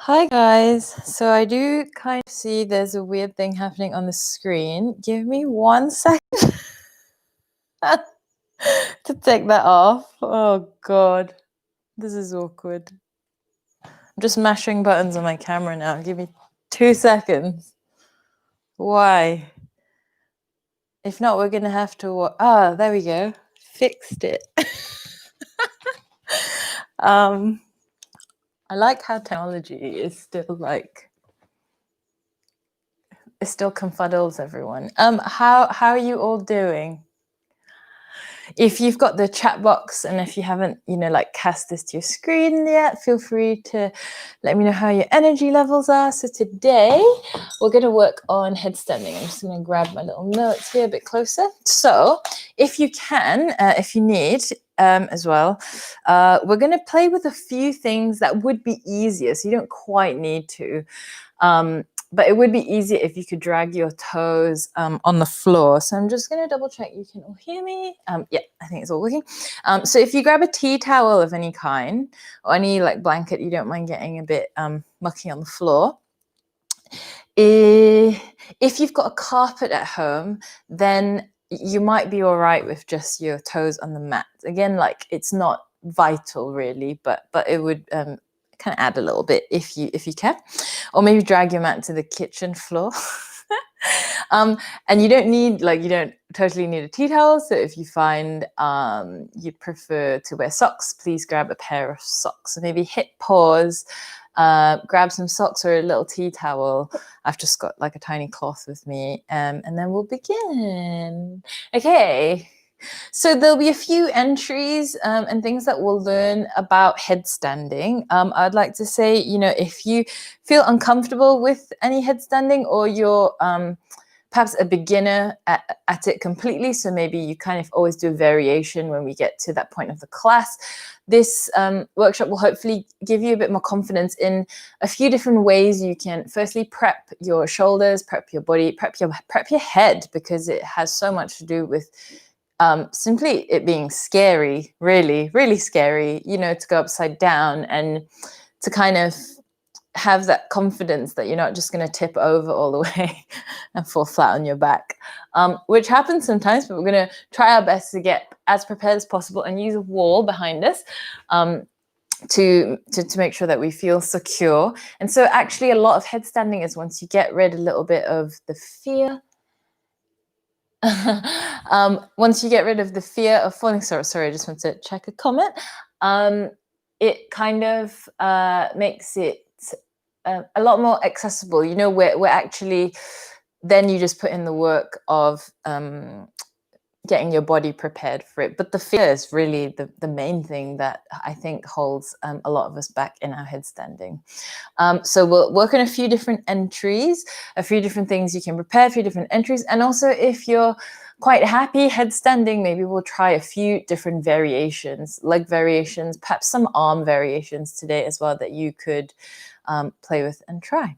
Hi guys, so I do kind of see there's a weird thing happening on the screen. Give me 1 second to take that off. Oh god, this is awkward. I'm just mashing buttons on my camera now. Give me 2 seconds. Why? If not, we're gonna have to there we go. Fixed it. I like how technology is still like it still confuddles everyone. How are you all doing? If you've got the chat box and if you haven't, like cast this to your screen yet, feel free to let me know how your energy levels are. So today we're going to work on headstanding. I'm just going to grab my little notes here a bit closer. So if you can, if you need as well, we're going to play with a few things that would be easier. So you don't quite need to. But it would be easier if you could drag your toes on the floor. So I'm just going to double check you can all hear me. Yeah, I think it's all working. So if you grab a tea towel of any kind or any like blanket, you don't mind getting a bit mucky on the floor. If you've got a carpet at home, then you might be all right with just your toes on the mat. Again, like it's not vital really, but it would kind of add a little bit if you can, or maybe drag your mat to the kitchen floor. And you don't totally need a tea towel. So if you find you'd prefer to wear socks, please grab a pair of socks. So maybe hit pause, grab some socks or a little tea towel. I've just got like a tiny cloth with me, and then we'll begin. Okay. So there'll be a few entries and things that we'll learn about headstanding. I'd like to say, if you feel uncomfortable with any headstanding or you're perhaps a beginner at it completely, so maybe you kind of always do a variation when we get to that point of the class, this workshop will hopefully give you a bit more confidence in a few different ways you can firstly prep your shoulders, prep your body, prep your head, because it has so much to do with simply it being scary, really, really scary, to go upside down and to kind of have that confidence that you're not just going to tip over all the way and fall flat on your back, which happens sometimes, but we're going to try our best to get as prepared as possible and use a wall behind us to make sure that we feel secure. And so actually a lot of headstanding is once you get rid a little bit of the fear. Once you get rid of the fear of falling, sorry, I just want to check a comment. It kind of makes it a lot more accessible. We're actually, then you just put in the work of getting your body prepared for it. But the fear is really the main thing that I think holds a lot of us back in our headstanding. So we'll work on a few different entries, a few different things you can prepare, a few different entries. And also if you're quite happy headstanding, maybe we'll try a few different variations, leg variations, perhaps some arm variations today as well that you could play with and try.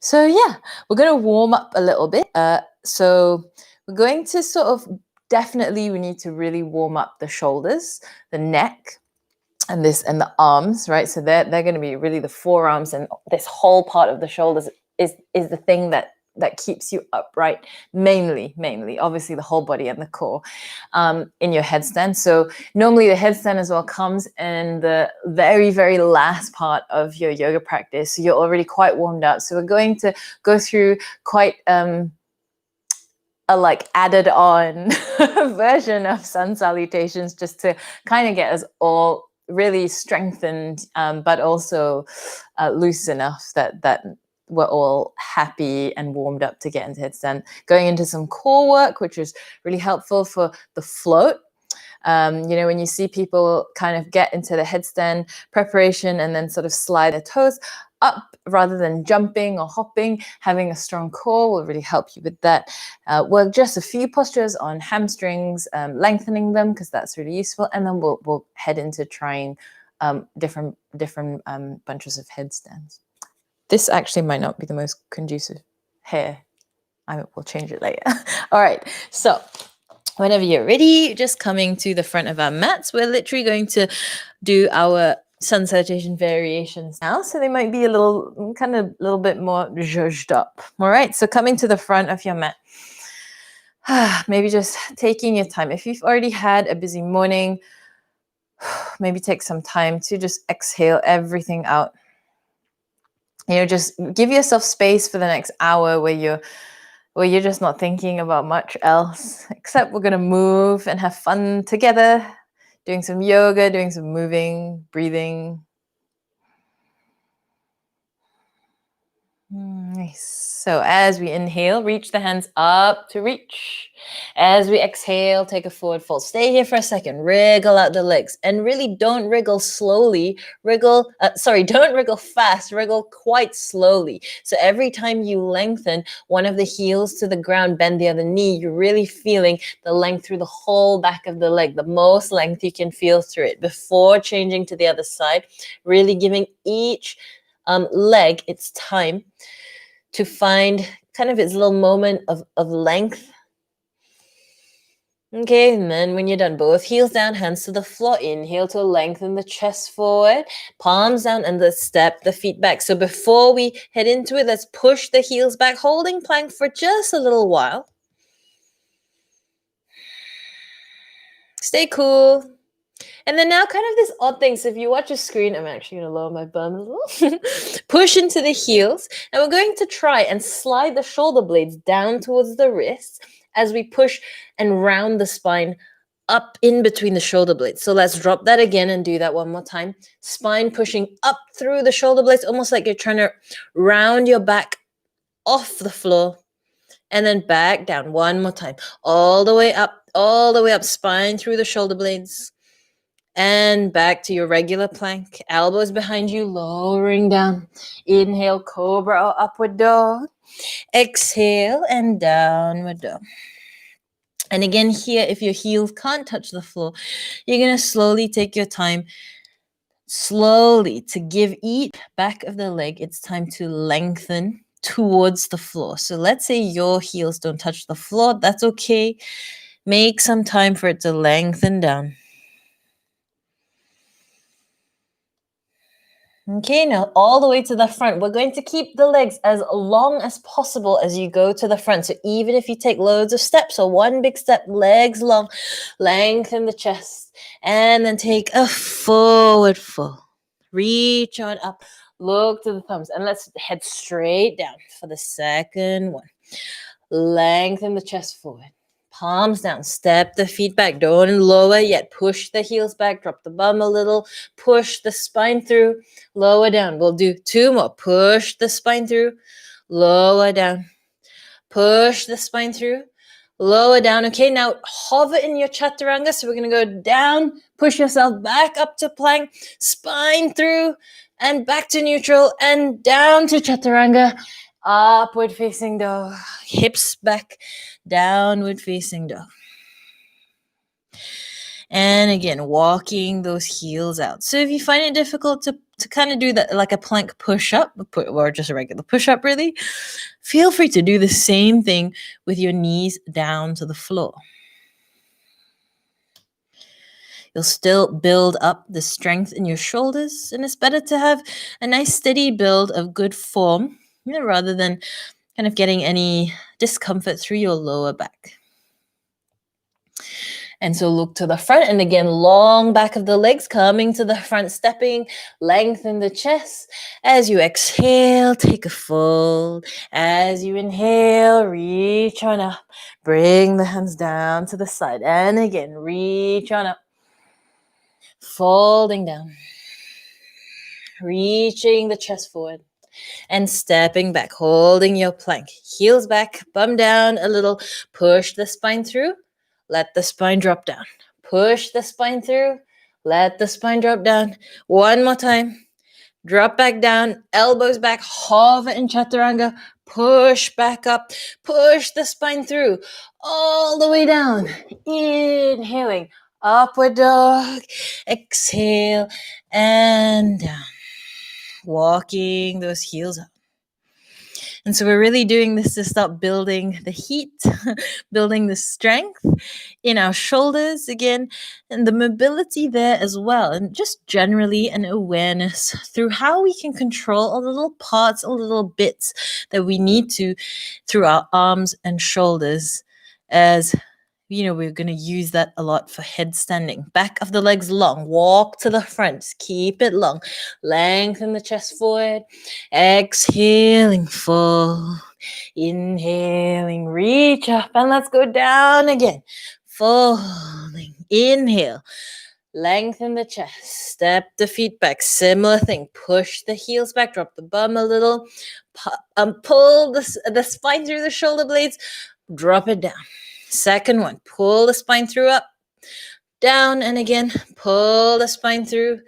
So yeah, we're going to warm up a little bit. So we're going to sort of definitely, we need to really warm up the shoulders, the neck, and the arms, right? So they're going to be really the forearms, and this whole part of the shoulders is the thing that keeps you upright, mainly, obviously the whole body and the core in your headstand. So normally the headstand as well comes in the very, very last part of your yoga practice. So you're already quite warmed up. So we're going to go through quite a like added on version of sun salutations, just to kind of get us all really strengthened, but also loose enough that we're all happy and warmed up to get into headstand. Going into some core work, which is really helpful for the float. When you see people kind of get into the headstand preparation and then sort of slide their toes up rather than jumping or hopping, having a strong core will really help you with that. Work just a few postures on hamstrings, lengthening them, because that's really useful. And then we'll head into trying different bunches of headstands. This actually might not be the most conducive hair. We'll change it later. All right, so whenever you're ready, just coming to the front of our mats, we're literally going to do our sun salutation variations now, so they might be a little bit more zhuzhed up. All right, so coming to the front of your mat. Maybe just taking your time. If you've already had a busy morning, maybe take some time to just exhale everything out. Just give yourself space for the next hour where you're just not thinking about much else, except we're going to move and have fun together, doing some yoga, doing some moving, breathing. Nice. So as we inhale, reach the hands up to reach. As we exhale, take a forward fold. Stay here for a second. Wriggle out the legs. And really don't wriggle slowly. Don't wriggle fast. Wriggle quite slowly. So every time you lengthen one of the heels to the ground, bend the other knee, you're really feeling the length through the whole back of the leg, the most length you can feel through it before changing to the other side. Really giving each leg its time to find kind of its little moment of length. Okay, and then when you're done, both heels down, hands to the floor. Inhale to lengthen the chest forward, palms down, and let's step the feet back. So before we head into it, let's push the heels back, holding plank for just a little while. Stay cool. And then now kind of this odd thing. So if you watch a screen, I'm actually going to lower my bum a little. Push into the heels. And we're going to try and slide the shoulder blades down towards the wrists as we push and round the spine up in between the shoulder blades. So let's drop that again and do that one more time. Spine pushing up through the shoulder blades, almost like you're trying to round your back off the floor. And then back down one more time. All the way up, spine through the shoulder blades. And back to your regular plank. Elbows behind you, lowering down. Inhale, cobra or upward dog. Exhale and downward dog. And again here, if your heels can't touch the floor, you're going to slowly take your time, slowly to give each back of the leg its time to lengthen towards the floor. So let's say your heels don't touch the floor. That's okay. Make some time for it to lengthen down. Okay, now all the way to the front. We're going to keep the legs as long as possible as you go to the front. So even if you take loads of steps, so one big step, legs long, lengthen the chest, and then take a forward fold. Reach on up, look to the thumbs, and let's head straight down for the second one. Lengthen the chest forward. Palms down, step the feet back, don't lower yet, push the heels back, drop the bum a little, push the spine through, lower down. We'll do two more, push the spine through, lower down, push the spine through, lower down. Okay, now hover in your chaturanga, so we're going to go down, push yourself back up to plank, spine through, and back to neutral, and down to chaturanga. Upward facing dog, hips back, downward facing dog. And again, walking those heels out. So if you find it difficult to kind of do that like a plank push-up, or just a regular push-up really, feel free to do the same thing with your knees down to the floor. You'll still build up the strength in your shoulders, and it's better to have a nice steady build of good form, rather than kind of getting any discomfort through your lower back. And so look to the front, and again, long back of the legs, coming to the front, stepping, lengthen the chest. As you exhale, take a fold. As you inhale, reach on up. Bring the hands down to the side. And again, reach on up. Folding down. Reaching the chest forward. And stepping back, holding your plank. Heels back, bum down a little. Push the spine through. Let the spine drop down. Push the spine through. Let the spine drop down. One more time. Drop back down. Elbows back. Hover in chaturanga. Push back up. Push the spine through. All the way down. Inhaling. Upward dog. Exhale. And down. Walking those heels up. And so we're really doing this to start building the heat, building the strength in our shoulders again, and the mobility there as well. And just generally an awareness through how we can control all the little parts, all the little bits that we need to through our arms and shoulders. As you know, we're going to use that a lot for headstanding. Back of the legs long. Walk to the front. Just keep it long. Lengthen the chest forward. Exhaling, full. Inhaling, reach up. And let's go down again. Folding. Inhale. Lengthen the chest. Step the feet back. Similar thing. Push the heels back. Drop the bum a little. Pull the spine through the shoulder blades. Drop it down. Second one, pull the spine through, up, down, and again, pull the spine through,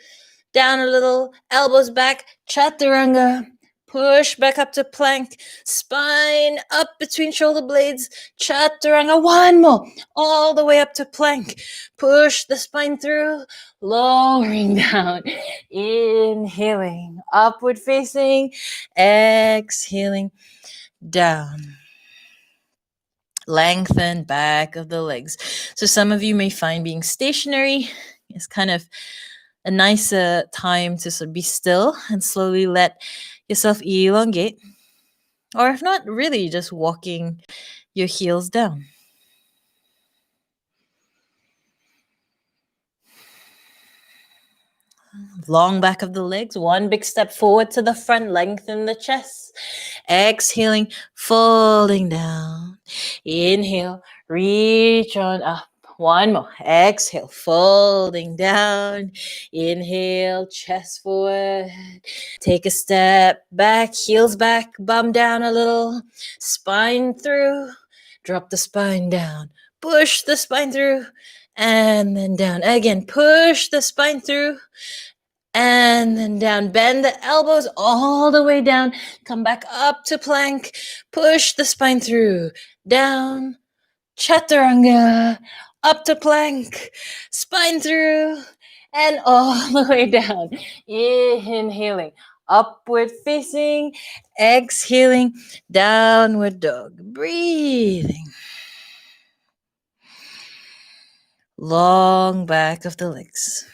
down a little, elbows back, chaturanga, push back up to plank, spine up between shoulder blades, chaturanga, one more, all the way up to plank, push the spine through, lowering down, inhaling, upward facing, exhaling, down. Lengthen back of the legs. So some of you may find being stationary is kind of a nicer time to sort of be still and slowly let yourself elongate. Or if not, really just walking your heels down. Long back of the legs, one big step forward to the front, lengthen the chest. Exhaling, folding down. Inhale, reach on up. One more. Exhale, folding down. Inhale, chest forward. Take a step back, heels back, bum down a little. Spine through. Drop the spine down. Push the spine through. And then down. Again, push the spine through. And then down, bend the elbows all the way down, come back up to plank, push the spine through, down, chaturanga, up to plank, spine through, and all the way down. Inhaling, upward facing, exhaling, downward dog, breathing. Long back of the legs.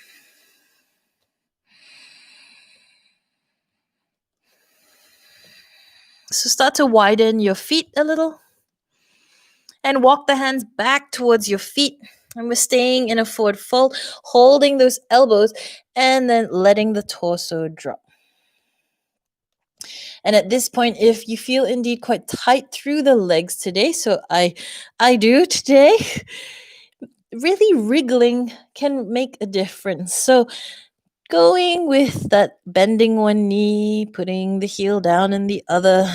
So start to widen your feet a little and walk the hands back towards your feet. And we're staying in a forward fold, holding those elbows and then letting the torso drop. And at this point, if you feel indeed quite tight through the legs today, so I do today, really wriggling can make a difference. So going with that bending one knee, putting the heel down in the other,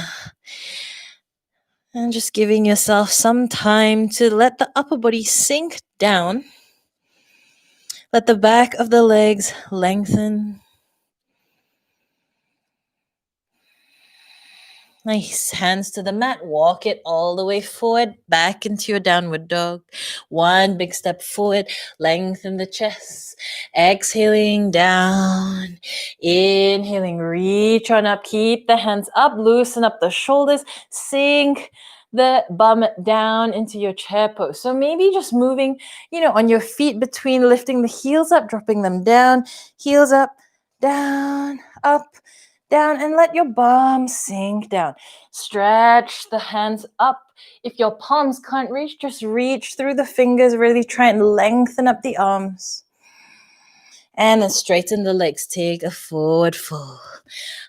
and just giving yourself some time to let the upper body sink down. Let the back of the legs lengthen. Nice. Hands to the mat. Walk it all the way forward, back into your downward dog. One big step forward. Lengthen the chest. Exhaling down. Inhaling. Reach on up. Keep the hands up. Loosen up the shoulders. Sink the bum down into your chair pose. So maybe just moving, on your feet between lifting the heels up, dropping them down. Heels up, down, up, down, and let your bum sink down. Stretch the hands up. If your palms can't reach, just reach through the fingers. Really try and lengthen up the arms. And then straighten the legs. Take a forward fold.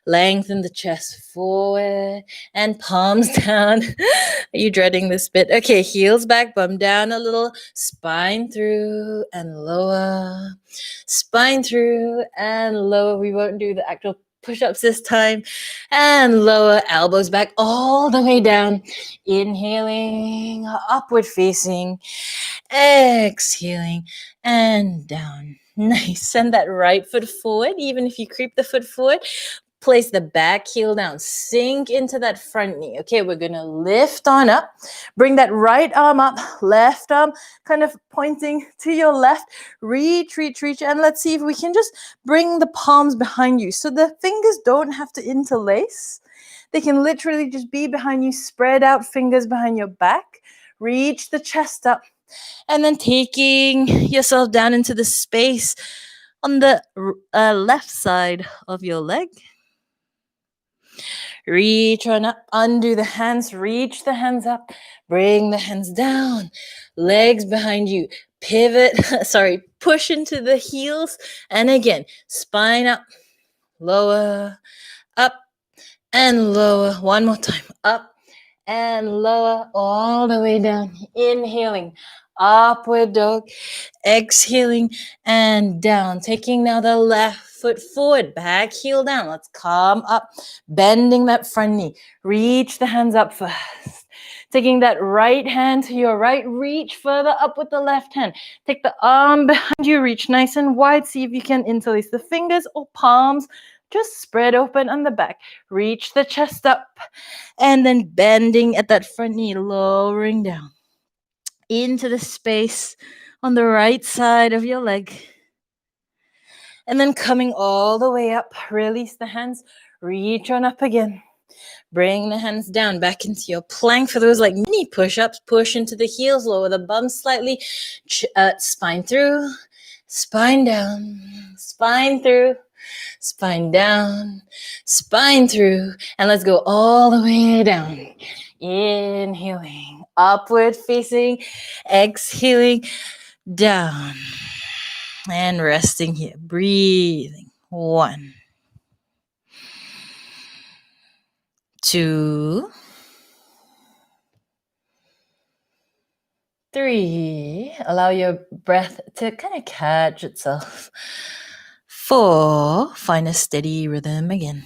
Lengthen the chest forward and palms down. Are you dreading this bit? Okay, heels back, bum down a little. Spine through and lower. Spine through and lower. We won't do the actual push-ups this time. And lower, elbows back all the way down. Inhaling, upward facing. Exhaling and down. Nice. Send that right foot forward. Even if you creep the foot forward, place the back heel down, sink into that front knee. Okay, we're gonna lift on up, bring that right arm up, left arm kind of pointing to your left, reach, and let's see if we can just bring the palms behind you. So the fingers don't have to interlace. They can literally just be behind you, spread out fingers behind your back, reach the chest up, and then taking yourself down into the space on the left side of your leg. Reach on up, undo the hands, reach the hands up, bring the hands down, legs behind you, pivot, push into the heels, and again, spine up, lower, up, and lower. One more time, up and lower, all the way down. Inhaling, upward dog, exhaling, and down. Taking now the left foot forward, back heel down. Let's come up, bending that front knee. Reach the hands up first. Taking that right hand to your right, reach further up with the left hand. Take the arm behind you, reach nice and wide. See if you can interlace the fingers or palms. Just spread open on the back. Reach the chest up. And then bending at that front knee, lowering down into the space on the right side of your leg. And then coming all the way up, release the hands, reach on up again. Bring the hands down back into your plank for those like mini push-ups. Push into the heels, lower the bum slightly. Spine through, spine down, spine through, spine down, spine through. And let's go all the way down. Inhaling, upward facing, exhaling, down. And resting here, breathing. 1, 2, 3. Allow your breath to kind of catch itself. 4. Find a steady rhythm again.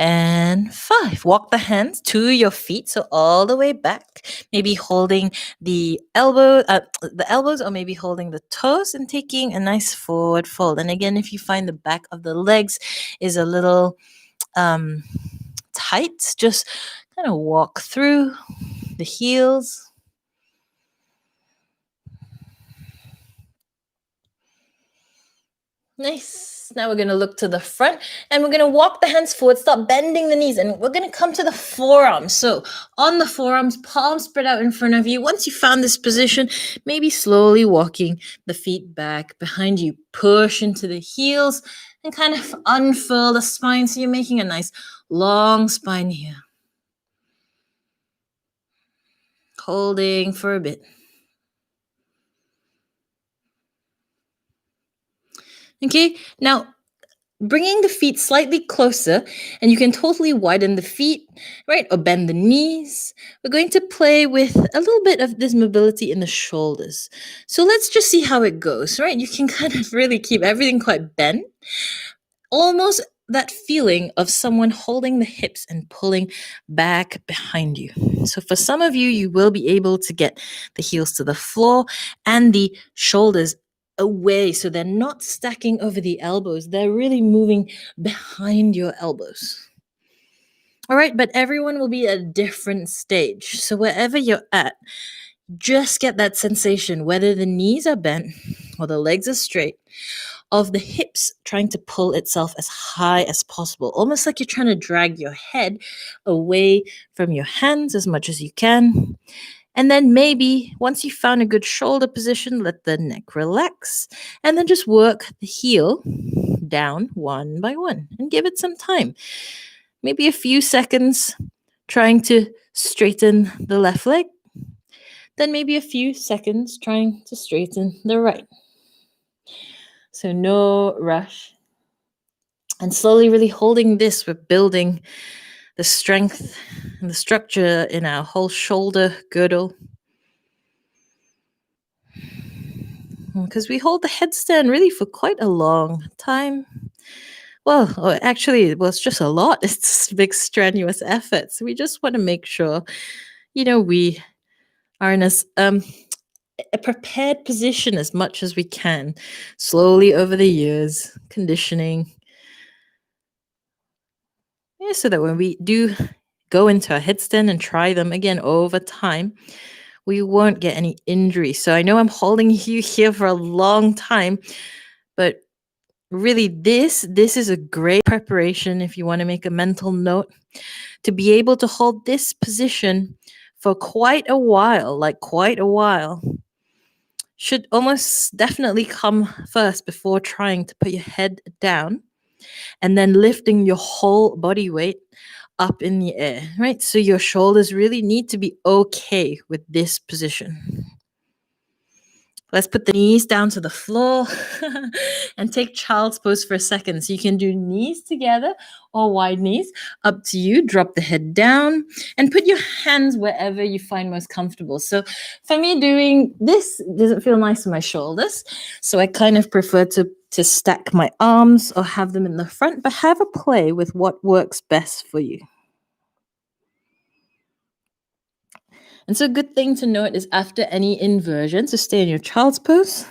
And 5. Walk the hands to your feet, so all the way back. Maybe holding the elbows, or maybe holding the toes and taking a nice forward fold. And again, if you find the back of the legs is a little tight, just kind of walk through the heels. Nice. Now we're going to look to the front and we're going to walk the hands forward, start bending the knees, and we're going to come to the forearms. So on the forearms, palms spread out in front of you. Once you found this position, maybe slowly walking the feet back behind you. Push into the heels and kind of unfurl the spine so you're making a nice long spine here. Holding for a bit. Okay, now bringing the feet slightly closer, and you can totally widen the feet, right? Or bend the knees. We're going to play with a little bit of this mobility in the shoulders. So let's just see how it goes, right? You can kind of really keep everything quite bent. Almost that feeling of someone holding the hips and pulling back behind you. So for some of you, you will be able to get the heels to the floor and the shoulders away, so they're not stacking over the elbows. They're really moving behind your elbows. All right, but everyone will be at a different stage. So wherever you're at, just get that sensation, whether the knees are bent or the legs are straight, of the hips trying to pull itself as high as possible, almost like you're trying to drag your head away from your hands as much as you can. And then maybe once you found a good shoulder position, let the neck relax, and then just work the heel down one by one and give it some time. Maybe a few seconds trying to straighten the left leg, then maybe a few seconds trying to straighten the right. So no rush. And slowly really holding this, we're building the strength and the structure in our whole shoulder girdle. Because we hold the headstand really for quite a long time. Well, actually, it was just a lot. It's a big strenuous effort. So we just want to make sure, we are in a prepared position as much as we can, slowly over the years, conditioning Yeah, so that when we do go into a headstand and try them again over time, we won't get any injury. So I know I'm holding you here for a long time, but really this is a great preparation if you want to make a mental note to be able to hold this position for quite a while, like quite a while. Should almost definitely come first before trying to put your head down and then lifting your whole body weight up in the air, right? So your shoulders really need to be okay with this position. Let's put the knees down to the floor and take child's pose for a second. So you can do knees together or wide knees. Up to you. Drop the head down and put your hands wherever you find most comfortable. So for me, doing this doesn't feel nice on my shoulders. So I kind of prefer to stack my arms or have them in the front, but have a play with what works best for you. And so a good thing to note is after any inversion, so stay in your child's pose.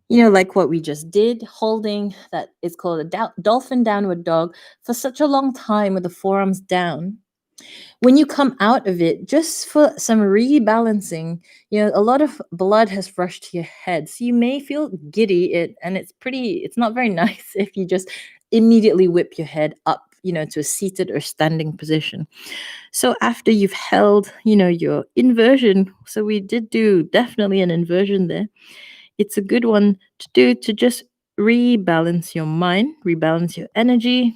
You know, like what we just did, holding that is called a dolphin downward dog for such a long time with the forearms down. When you come out of it, just for some rebalancing, you know, a lot of blood has rushed to your head. So you may feel giddy, and it's not very nice if you just immediately whip your head up, you know, to a seated or standing position. So after you've held, you know, your inversion, so we did do definitely an inversion there. It's a good one to do to just rebalance your mind, rebalance your energy,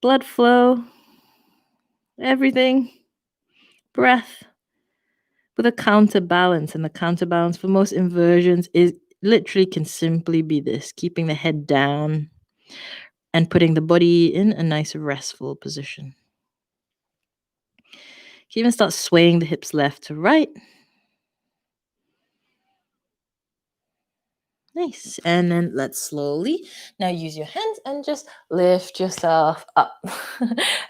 blood flow, everything, breath, with a counterbalance. And the counterbalance for most inversions is literally can simply be this: keeping the head down and putting the body in a nice restful position. You can even start swaying the hips left to right. Nice. And then let's slowly now use your hands and just lift yourself up.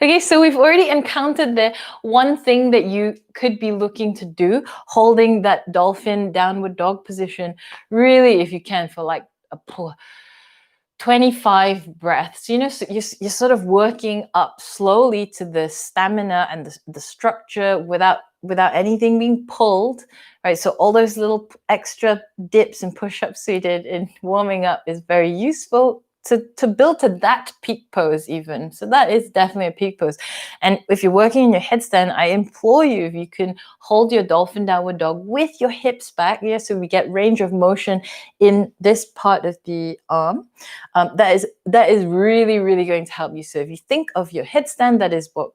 Okay, so we've already encountered the one thing that you could be looking to do, holding that dolphin downward dog position, really, if you can, for like a 25 breaths. You know, so you're sort of working up slowly to the stamina and the structure without anything being pulled, right? So all those little extra dips and push-ups we did in warming up is very useful to build to that peak pose even. So that is definitely a peak pose. And if you're working in your headstand, I implore you, if you can hold your dolphin downward dog with your hips back, yeah, so we get range of motion in this part of the arm. That is really, really going to help you. So if you think of your headstand, that is what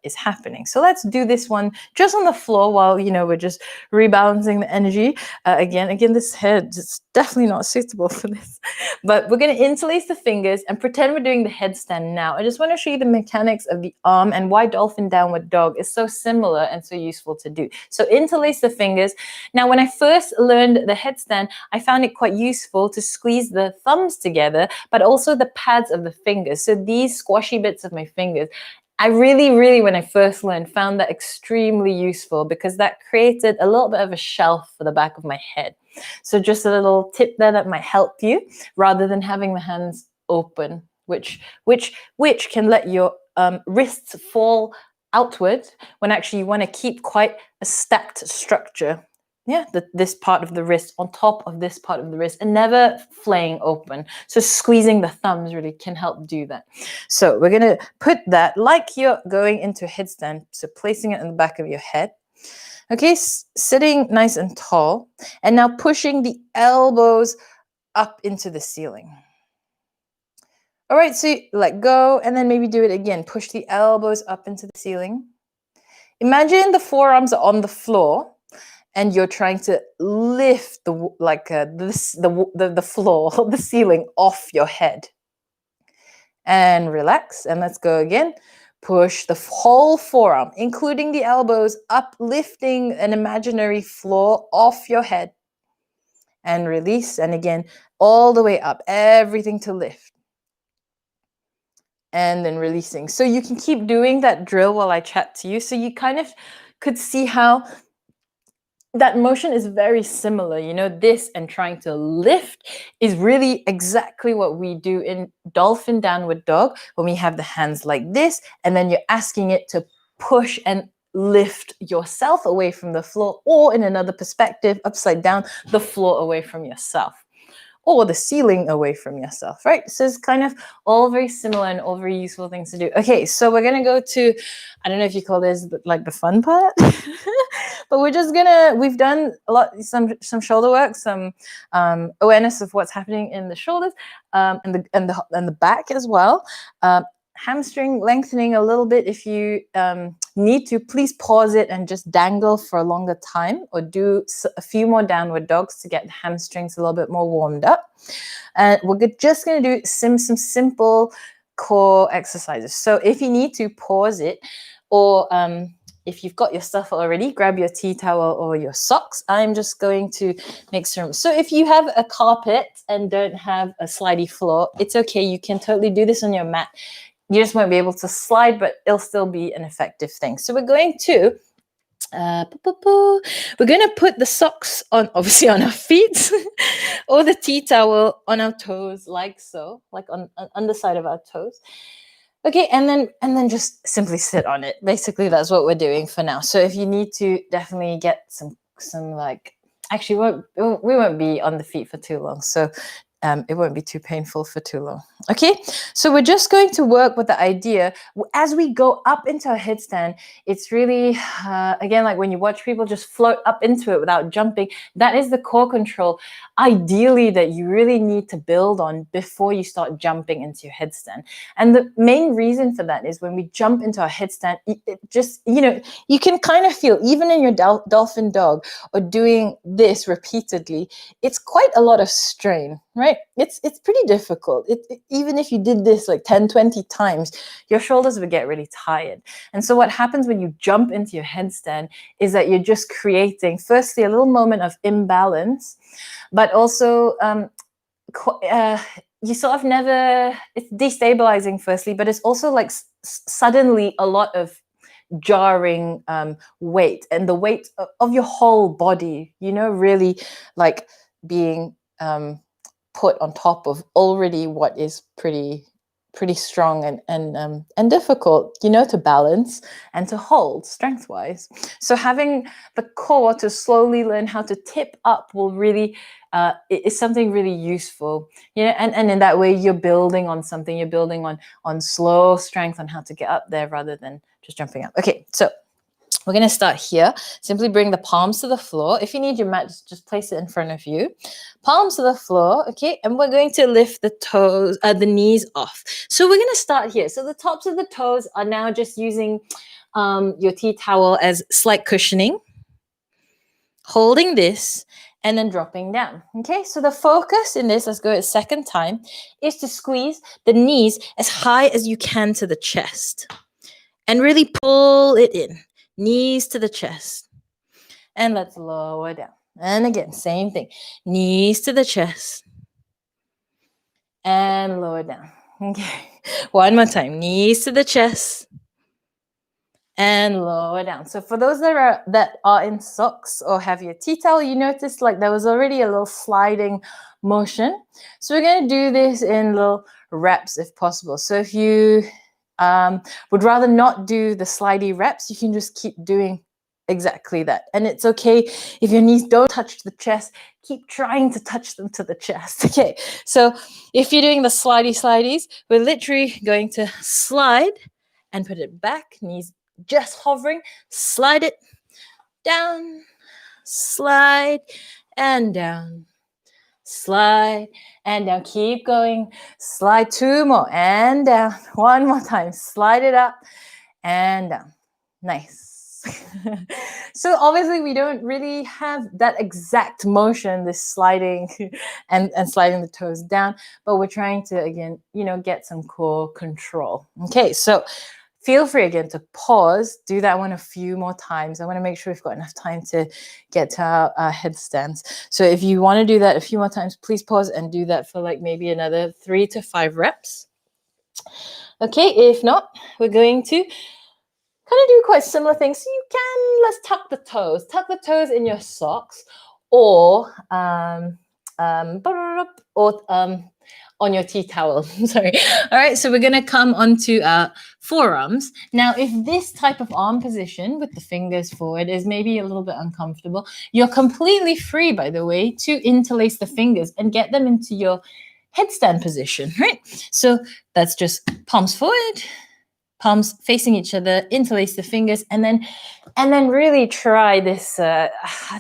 is happening. So let's do this one just on the floor while, you know, we're just rebalancing the energy. Again, this head is definitely not suitable for this, but we're going to interlace the fingers and pretend we're doing the headstand now. I just want to show you the mechanics of the arm and why dolphin downward dog is so similar and so useful to do. So interlace the fingers. Now, when I first learned the headstand, I found it quite useful to squeeze the thumbs together, but also the pads of the fingers. So these squashy bits of my fingers, I really, really, when I first learned, found that extremely useful because that created a little bit of a shelf for the back of my head. So just a little tip there that might help you, rather than having the hands open, which can let your wrists fall outward when actually you want to keep quite a stacked structure. Yeah, this part of the wrist on top of this part of the wrist and never flaying open. So squeezing the thumbs really can help do that. So we're going to put that like you're going into a headstand. So placing it in the back of your head. Okay, sitting nice and tall. And now pushing the elbows up into the ceiling. All right, so let go and then maybe do it again. Push the elbows up into the ceiling. Imagine the forearms are on the floor and you're trying to lift the floor, the ceiling off your head. And relax, and let's go again. Push the whole forearm, including the elbows, up, lifting an imaginary floor off your head. And release, and again, all the way up, everything to lift. And then releasing. So you can keep doing that drill while I chat to you. So you kind of could see how that motion is very similar. You know, this and trying to lift is really exactly what we do in dolphin downward dog when we have the hands like this, and then you're asking it to push and lift yourself away from the floor, or in another perspective, upside down, the floor away from yourself, or the ceiling away from yourself, right? So it's kind of all very similar and all very useful things to do. Okay, so we're gonna go to, I don't know if you call this like the fun part, but we've done a lot, some shoulder work, some awareness of what's happening in the shoulders, and the back as well. Hamstring lengthening a little bit. If you need to, please pause it and just dangle for a longer time, or do a few more downward dogs to get the hamstrings a little bit more warmed up. And we're just going to do some simple core exercises. So if you need to, pause it, or if you've got your stuff already, grab your tea towel or your socks. I'm just going to make some room. So if you have a carpet and don't have a slidey floor, it's okay. You can totally do this on your mat. You just won't be able to slide, but it'll still be an effective thing. So we're going to put the socks on, obviously on our feet, or the tea towel on our toes, like so, like on the side of our toes. Okay, and then just simply sit on it. Basically, that's what we're doing for now. So if you need to, definitely get some like, actually, we won't be on the feet for too long. So it won't be too painful for too long. Okay, so we're just going to work with the idea as we go up into a headstand. It's really, again, like when you watch people just float up into it without jumping, that is the core control, ideally, that you really need to build on before you start jumping into your headstand. And the main reason for that is when we jump into a headstand, it just, you know, you can kind of feel, even in your dolphin dog or doing this repeatedly, it's quite a lot of strain, right? It's pretty difficult. Even if you did this like 10, 20 times, your shoulders would get really tired. And so what happens when you jump into your headstand is that you're just creating, firstly, a little moment of imbalance, but also you sort of never, it's destabilizing firstly, but it's also like suddenly a lot of jarring weight, and the weight of your whole body, you know, really like being put on top of already what is pretty strong and difficult, you know, to balance and to hold strength-wise. So having the core to slowly learn how to tip up will really is something really useful, you know, and in that way you're building on something. You're building on slow strength, on how to get up there rather than just jumping up. Okay, so we're going to start here. Simply bring the palms to the floor. If you need your mat, just place it in front of you. Palms to the floor, okay? And we're going to lift the toes, the knees off. So we're going to start here. So the tops of the toes are now just using your tea towel as slight cushioning. Holding this and then dropping down, okay? So the focus in this, let's go a second time, is to squeeze the knees as high as you can to the chest. And really pull it in. Knees to the chest. And let's lower down. And again, same thing. Knees to the chest. And lower down. Okay. One more time. Knees to the chest. And lower down. So for those that are in socks or have your tea towel, you notice like there was already a little sliding motion. So we're going to do this in little reps if possible. So if you would rather not do the slidey reps, you can just keep doing exactly that. And it's okay if your knees don't touch the chest, keep trying to touch them to the chest. Okay, so if you're doing the slidies, we're literally going to slide and put it back, knees just hovering, slide it down, slide and down. Slide and down. Keep going. Slide two more and down. One more time. Slide it up and down. Nice. So obviously we don't really have that exact motion, this sliding and sliding the toes down, but we're trying to, again, you know, get some core control. Okay, so feel free again to pause, do that one a few more times. I want to make sure we've got enough time to get to our headstands. So if you want to do that a few more times, please pause and do that for like maybe another 3 to 5 reps. Okay, if not, we're going to kind of do quite similar things. So you can, let's tuck the toes in your socks, or on your tea towel. Sorry. All right, so we're going to come onto our forearms. Now, if this type of arm position with the fingers forward is maybe a little bit uncomfortable, you're completely free, by the way, to interlace the fingers and get them into your headstand position, right? So that's just palms forward, palms facing each other, interlace the fingers, and then really try this, I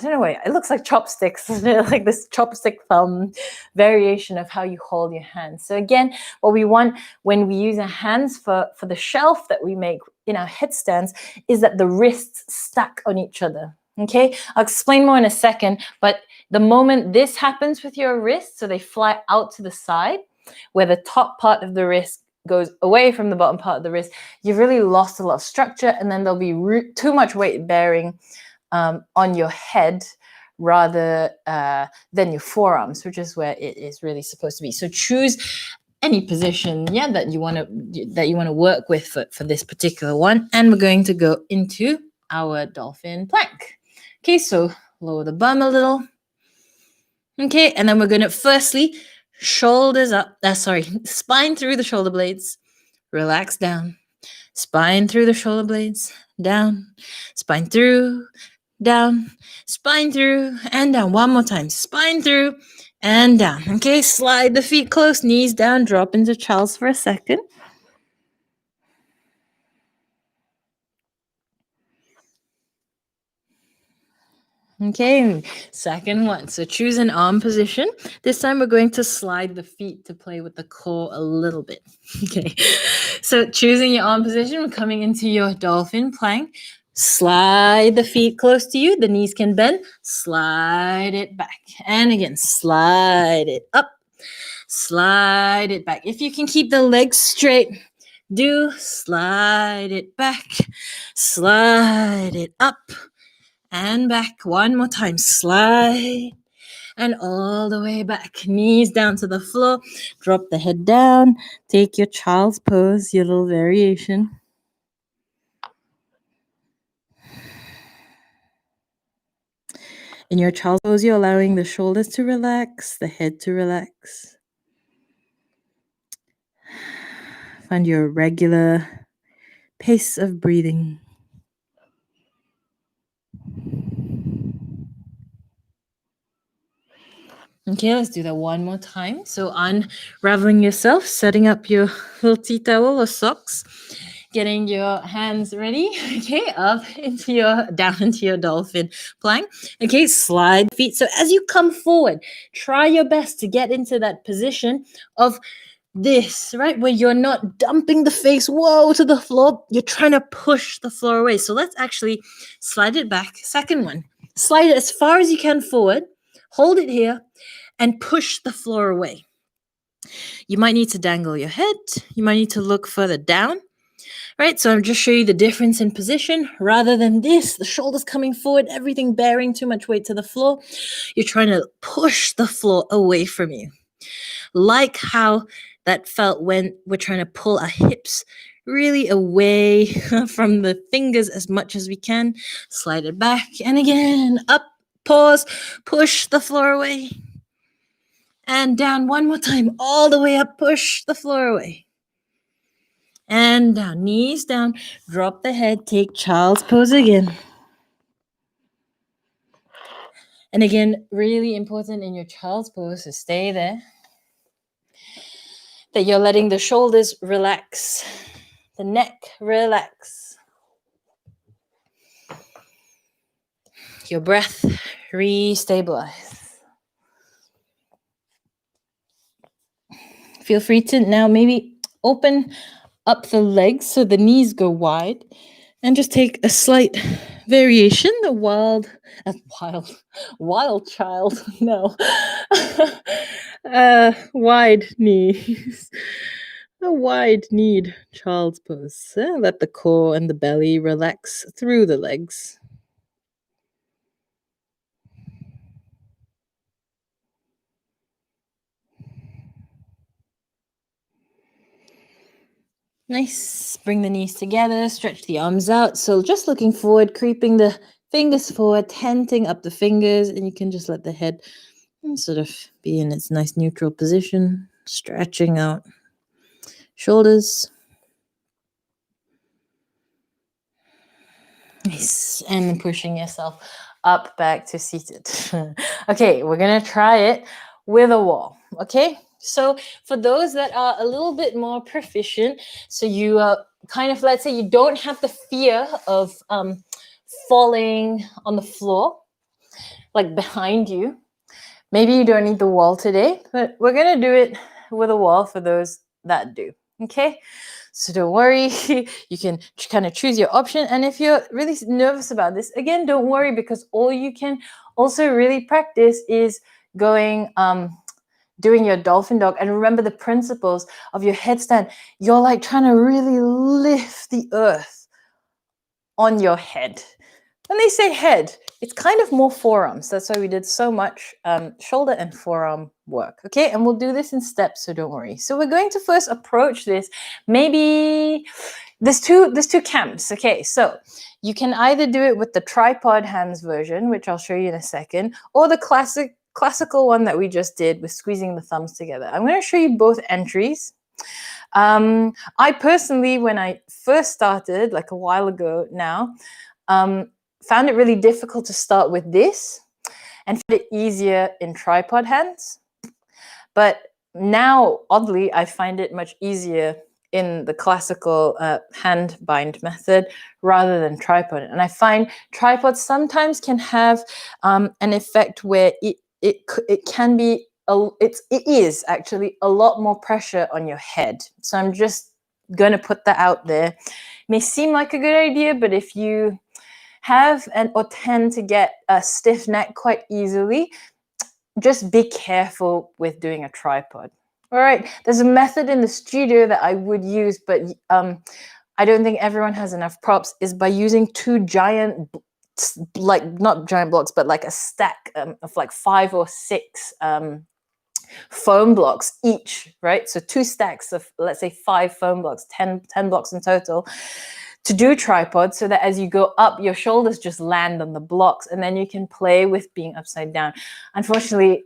don't know, it looks like chopsticks, like this chopstick thumb variation of how you hold your hands. So again, what we want when we use our hands for the shelf that we make in our headstands is that the wrists stack on each other. Okay, I'll explain more in a second, but the moment this happens with your wrists, so they fly out to the side, where the top part of the wrist goes away from the bottom part of the wrist, you've really lost a lot of structure, and then there'll be too much weight bearing on your head rather than your forearms, which is where it is really supposed to be. So choose any position, that you want to work with for this particular one, and we're going to go into our dolphin plank. Okay, so lower the bum a little. Okay, and then we're going to firstly shoulders up, spine through the shoulder blades, relax down, spine through the shoulder blades, down, spine through, down, spine through, and down. One more time, spine through and down. Okay, slide the feet close, knees down, drop into child's for a second. Okay, second one. So choose an arm position. This time we're going to slide the feet to play with the core a little bit. Okay, so choosing your arm position, we're coming into your dolphin plank. Slide the feet close to you. The knees can bend. Slide it back. And again, slide it up. Slide it back. If you can keep the legs straight, do slide it back. Slide it up. And back. One more time. Slide. And all the way back. Knees down to the floor. Drop the head down. Take your child's pose, your little variation. In your child's pose, you're allowing the shoulders to relax, the head to relax. Find your regular pace of breathing. Okay, let's do that one more time. So unraveling yourself, setting up your little tea towel or socks, getting your hands ready, okay, down into your dolphin plank. Okay, slide feet. So as you come forward, try your best to get into that position of this, right, where you're not dumping the face, to the floor. You're trying to push the floor away. So let's actually slide it back. Second one, slide it as far as you can forward, hold it here, and push the floor away. You might need to dangle your head. You might need to look further down, right? So I'm just showing you the difference in position rather than this, the shoulders coming forward, everything bearing too much weight to the floor. You're trying to push the floor away from you. Like how that felt when we're trying to pull our hips really away from the fingers as much as we can. Slide it back and again, up, pause, push the floor away. And down one more time, all the way up, push the floor away. And down, knees down, drop the head, take child's pose again. And again, really important in your child's pose to stay there. That you're letting the shoulders relax, the neck relax. Your breath restabilize. Feel free to now maybe open up the legs so the knees go wide and just take a slight variation, the wild child, no, wide knees, a wide-kneed child's pose. Let the core and the belly relax through the legs. Nice. Bring the knees together, stretch the arms out. So just looking forward, creeping the fingers forward, tenting up the fingers, and you can just let the head sort of be in its nice neutral position, stretching out shoulders. Nice. And then pushing yourself up back to seated. Okay, we're going to try it with a wall. Okay, so for those that are a little bit more proficient, so you kind of, let's say you don't have the fear of falling on the floor, like behind you. Maybe you don't need the wall today, but we're going to do it with a wall for those that do. Okay, so don't worry. You can kind of choose your option. And if you're really nervous about this, again, don't worry, because all you can also really practice is going, doing your dolphin dog. And remember the principles of your headstand. You're like trying to really lift the earth on your head. When they say head, it's kind of more forearms. That's why we did so much shoulder and forearm work. Okay, and we'll do this in steps, so don't worry. So we're going to first approach this. Maybe there's two camps. Okay, so you can either do it with the tripod hands version, which I'll show you in a second, or the classical one that we just did with squeezing the thumbs together. I'm going to show you both entries. I personally, when I first started, like a while ago now, found it really difficult to start with this and found it easier in tripod hands. But now, oddly, I find it much easier in the classical hand bind method rather than tripod. And I find tripods sometimes can have an effect where it can be, it is actually a lot more pressure on your head. So I'm just going to put that out there. It may seem like a good idea, but if you have or tend to get a stiff neck quite easily, just be careful with doing a tripod. All right, there's a method in the studio that I would use, but I don't think everyone has enough props, is by using two giant, like not giant blocks, but like a stack of like 5 or 6 foam blocks each, right? So 2 stacks of, let's say 5 foam blocks, 10 blocks in total, to do tripod, so that as you go up, your shoulders just land on the blocks, and then you can play with being upside down. Unfortunately,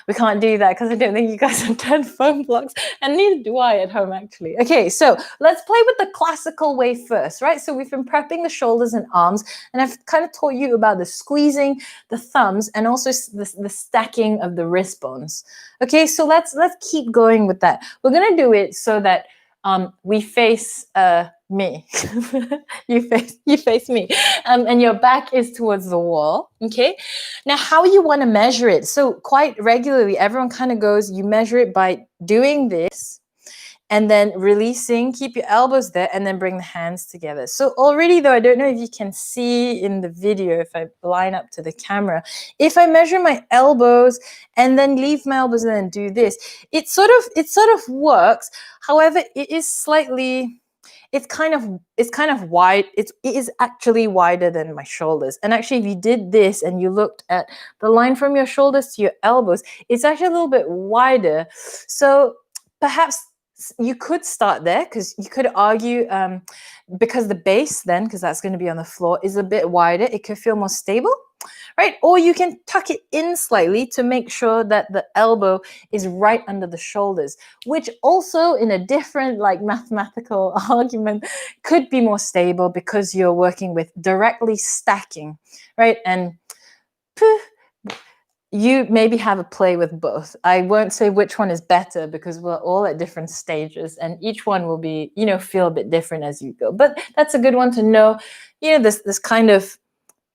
we can't do that because I don't think you guys have 10 foam blocks, and neither do I at home, actually. Okay, so let's play with the classical way first, right? So we've been prepping the shoulders and arms, and I've kind of taught you about the squeezing, the thumbs, and also the stacking of the wrist bones. Okay, so let's keep going with that. We're gonna do it so that we face me. you face me, and your back is towards the wall. Okay, now how you want to measure it? So quite regularly, everyone kind of goes, you measure it by doing this and then releasing, keep your elbows there, and then bring the hands together. So already, though, I don't know if you can see in the video, if I line up to the camera, if I measure my elbows and then leave my elbows and then do this, it sort of works. However, it is slightly, it's kind of wide. It is actually wider than my shoulders. And actually, if you did this and you looked at the line from your shoulders to your elbows, it's actually a little bit wider. So perhaps you could start there, because you could argue because the base then, because that's going to be on the floor, is a bit wider, it could feel more stable, right? Or you can tuck it in slightly to make sure that the elbow is right under the shoulders, which also, in a different like mathematical argument, could be more stable because you're working with directly stacking, right? And you maybe have a play with both. I won't say which one is better, because we're all at different stages, and each one will be, feel a bit different as you go. But that's a good one to know. This kind of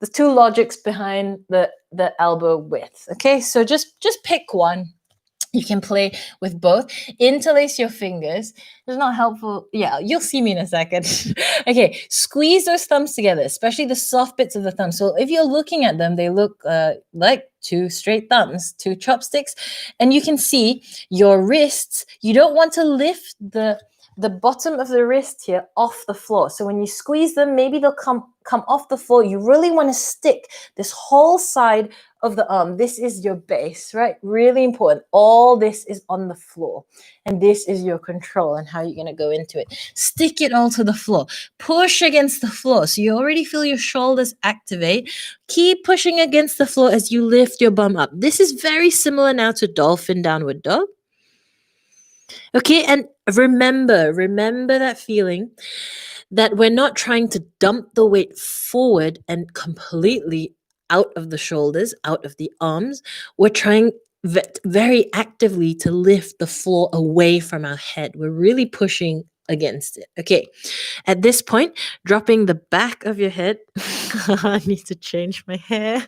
the 2 logics behind the elbow width. Okay, so just pick one. You can play with both. Interlace your fingers. It's not helpful. Yeah, you'll see me in a second. Okay, squeeze those thumbs together, especially the soft bits of the thumb. So if you're looking at them, they look like 2 straight thumbs, 2 chopsticks. And you can see your wrists. You don't want to lift the the bottom of the wrist here off the floor. So when you squeeze them, maybe they'll come off the floor. You really want to stick this whole side of the arm. This is your base, right? Really important. All this is on the floor. And this is your control and how you're going to go into it. Stick it all to the floor. Push against the floor. So you already feel your shoulders activate. Keep pushing against the floor as you lift your bum up. This is very similar now to dolphin downward dog. Okay, and remember that feeling that we're not trying to dump the weight forward and completely out of the shoulders, out of the arms. We're trying very actively to lift the floor away from our head. We're really pushing against it. Okay, at this point, dropping the back of your head. I need to change my hair.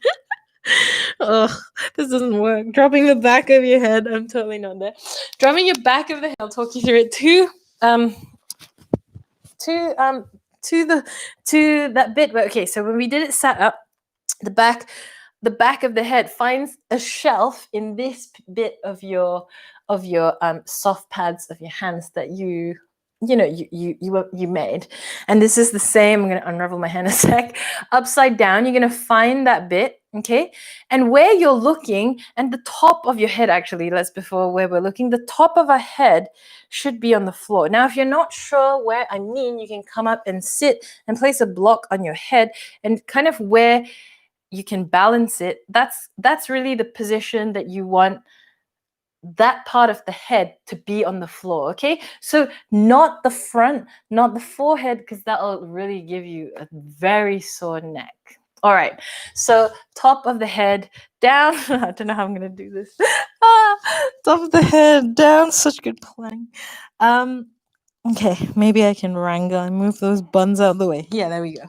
Oh, this doesn't work. Dropping the back of your head. I'm totally not there. Dropping your back of the head. I'll talk you through it to that bit where, okay, so when we did it sat up, the back of the head finds a shelf in this bit of your soft pads of your hands that you made. And this is the same. I'm going to unravel my hand a sec. Upside down, you're going to find that bit, okay? And where you're looking, and the top of your head, actually, before where we're looking, the top of our head should be on the floor. Now, if you're not sure where I mean, you can come up and sit and place a block on your head, and kind of where you can balance it. That's really the position that you want that part of the head to be on the floor, okay? So not the front, not the forehead, because that'll really give you a very sore neck. All right, so top of the head down. I don't know how I'm going to do this. Top of the head down. Such good planning. Okay, maybe I can wrangle and move those buns out of the way. Yeah, there we go.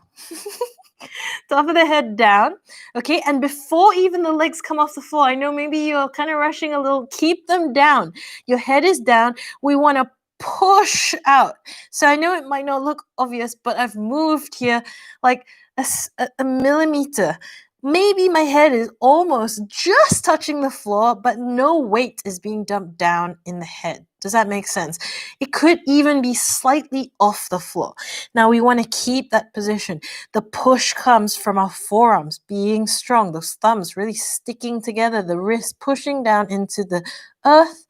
Top of the head down. Okay, and before even the legs come off the floor, I know maybe you're kind of rushing a little. Keep them down. Your head is down. We want to push out. So I know it might not look obvious, but I've moved here like a millimeter. Maybe my head is almost just touching the floor, but no weight is being dumped down in the head. Does that make sense? It could even be slightly off the floor. Now we want to keep that position. The push comes from our forearms being strong, those thumbs really sticking together, the wrist pushing down into the earth.